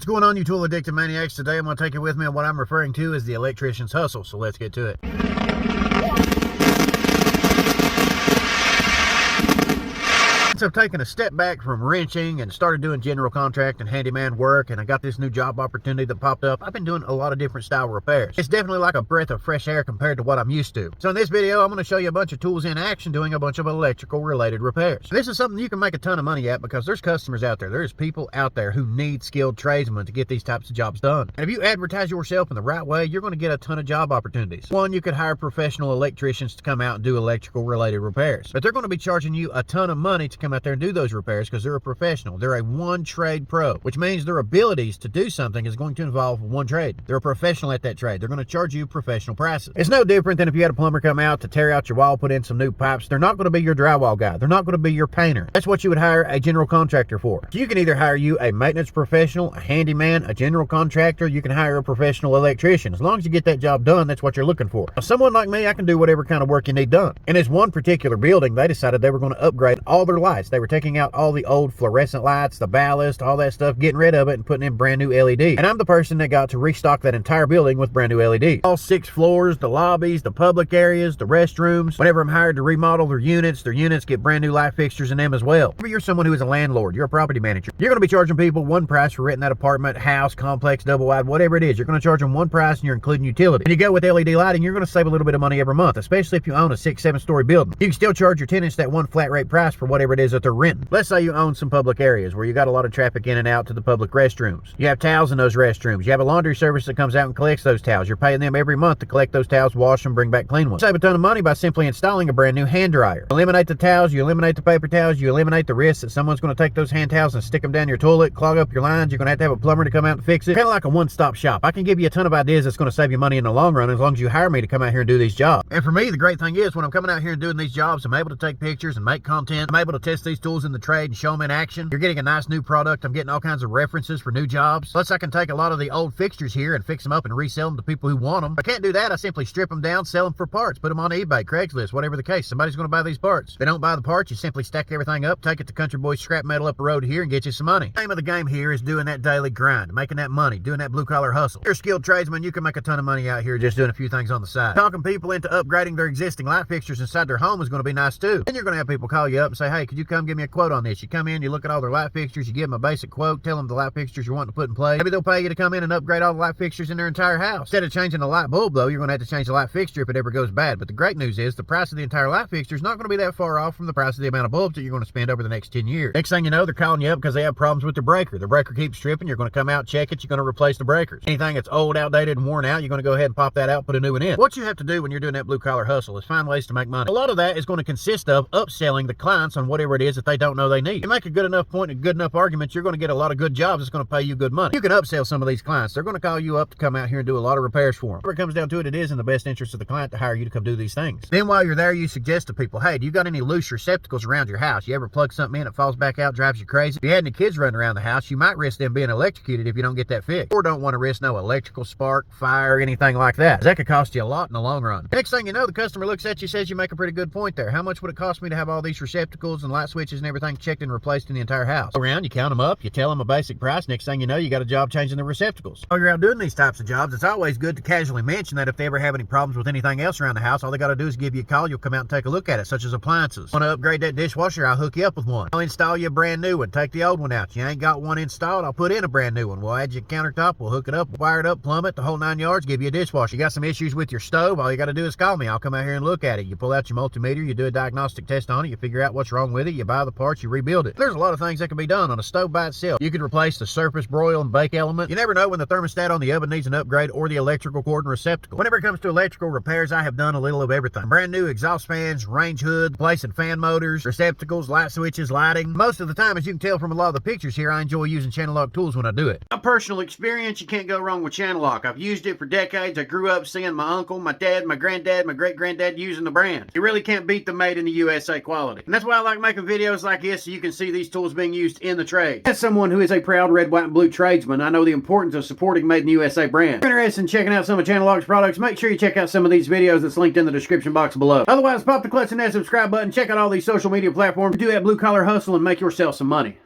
going on, you tool addicted maniacs? Today I'm going to take you with me on what I'm referring to as the Electricians Hustle, so let's get to it. I've taken a step back from wrenching and started doing general contract and handyman work, and I got this new job opportunity that popped up. I've been doing a lot of different style repairs. It's definitely like a breath of fresh air compared to what I'm used to. So in this video, I'm going to show you a bunch of tools in action doing a bunch of electrical related repairs. This is something you can make a ton of money at because there's customers out there. There's people out there who need skilled tradesmen to get these types of jobs done. And if you advertise yourself in the right way, you're going to get a ton of job opportunities. One, you could hire professional electricians to come out and do electrical related repairs, but they're going to be charging you a ton of money to come out there and do those repairs because they're a professional. They're a one trade pro, which means their abilities to do something is going to involve one trade. They're a professional at that trade. They're going to charge you professional prices. It's no different than if you had a plumber come out to tear out your wall, put in some new pipes. They're not going to be your drywall guy. They're not going to be your painter. That's what you would hire a general contractor for. So you can either hire you a maintenance professional, a handyman, a general contractor. You can hire a professional electrician. As long as you get that job done, that's what you're looking for. Now, someone like me, I can do whatever kind of work you need done. In this one particular building, they decided they were going to upgrade all their lights. They were taking out all the old fluorescent lights, the ballast, all that stuff, getting rid of it and putting in brand new LED. And I'm the person that got to restock that entire building with brand new LED. All 6 floors, the lobbies, the public areas, the restrooms. Whenever I'm hired to remodel their units get brand new light fixtures in them as well. If you're someone who is a landlord, you're a property manager, you're going to be charging people one price for renting that apartment, house, complex, double wide, whatever it is. You're going to charge them one price and you're including utility. And you go with LED lighting, you're going to save a little bit of money every month, especially if you own a 6-7 story building. You can still charge your tenants that one flat rate price for whatever it is that they're renting. Let's say you own some public areas where you got a lot of traffic in and out to the public restrooms. You have towels in those restrooms. You have a laundry service that comes out and collects those towels. You're paying them every month to collect those towels, wash them, bring back clean ones. Save a ton of money by simply installing a brand new hand dryer. Eliminate the towels, you eliminate the paper towels, you eliminate the risk that someone's going to take those hand towels and stick them down your toilet, clog up your lines. You're going to have a plumber to come out and fix it. Kind of like a one-stop shop. I can give you a ton of ideas that's going to save you money in the long run as long as you hire me to come out here and do these jobs. And for me, the great thing is when I'm coming out here and doing these jobs, I'm able to take pictures and make content. I'm able to test these tools in the trade and show them in action. You're getting a nice new product. I'm getting all kinds of references for new jobs. Plus, I can take a lot of the old fixtures here and fix them up and resell them to people who want them. If I can't do that, I simply strip them down, sell them for parts, put them on eBay, Craigslist, whatever the case. Somebody's going to buy these parts. If they don't buy the parts, you simply stack everything up, take it to Country Boy scrap metal up the road here and get you some money. The name of the game here is doing that daily grind, making that money, doing that blue collar hustle. If you're a skilled tradesman, you can make a ton of money out here just doing a few things on the side. Talking people into upgrading their existing light fixtures inside their home is going to be nice too. Then you're going to have people call you up and say, hey, could you come give me a quote on this? You come in, you look at all their light fixtures, you give them a basic quote, tell them the light fixtures you're wanting to put in place. Maybe they'll pay you to come in and upgrade all the light fixtures in their entire house. Instead of changing the light bulb though, you're going to have to change the light fixture if it ever goes bad. But the great news is the price of the entire light fixture is not going to be that far off from the price of the amount of bulbs that you're going to spend over the next 10 years. Next thing you know, they're calling you up because they have problems with their breaker. Their breaker keeps tripping. You're going to come out, check it. You're going to replace the breakers. Anything that's old, outdated, and worn out, you're going to go ahead and pop that out, put a new one in. What you have to do when you're doing that blue collar hustle is find ways to make money. A lot of that is going to consist of upselling the clients on whatever it is that they don't know they need. You make a good enough point and good enough argument, you're going to get a lot of good jobs that's going to pay you good money. You can upsell some of these clients. They're going to call you up to come out here and do a lot of repairs for them. Whenever it comes down to it, it is in the best interest of the client to hire you to come do these things. Then while you're there, you suggest to people, hey, do you got any loose receptacles around your house? You ever plug something in, it falls back out, drives you crazy? If you had any kids running around the house, you might risk them being electrocuted if you don't get that fixed. Or don't want to risk no electrical spark, fire, anything like that. That could cost you a lot in the long run. Next thing you know, the customer looks at you, says you make a pretty good point there. How much would it cost me to have all these receptacles and light switches and everything checked and replaced in the entire house? Go around, you count them up, you tell them a basic price. Next thing you know, you got a job changing the receptacles. While you're out doing these types of jobs, it's always good to casually mention that if they ever have any problems with anything else around the house, all they got to do is give you a call. You'll come out and take a look at it, such as appliances. Want to upgrade that dishwasher? I'll hook you up with one. I'll install you a brand new one. Take the old one out. You ain't got one installed, I'll put in a brand new one. We'll add you a countertop, we'll hook it up, wire it up, plumb it, the whole 9 yards, give you a dishwasher. You got some issues with your stove, all you got to do is call me. I'll come out here and look at it. You pull out your multimeter, you do a diagnostic test on it, you figure out what's wrong with it, you buy the parts, you rebuild it. There's a lot of things that can be done on a stove by itself. You could replace the surface broil and bake element. You never know when the thermostat on the oven needs an upgrade or the electrical cord and receptacle. Whenever it comes to electrical repairs, I have done a little of everything. Brand new exhaust fans, range hood, replacing fan motors, receptacles, light switches, lighting. Most of the time, as you can tell from a lot of the pictures here, I enjoy using CHANNELLOCK tools when I do it. My personal experience, you can't go wrong with CHANNELLOCK. I've used it for decades. I grew up seeing my uncle, my dad, my granddad, my great-granddad using the brand. You really can't beat the made in the USA quality. And that's why I like making videos like this, so you can see these tools being used in the trade. As someone who is a proud red, white, and blue tradesman, I know the importance of supporting made in the USA brand. If you're interested in checking out some of CHANNELLOCK's products, make sure you check out some of these videos that's linked in the description box below. Otherwise, pop the clutch and that subscribe button, check out all these social media platforms, do that blue collar hustle, and make yourself some money.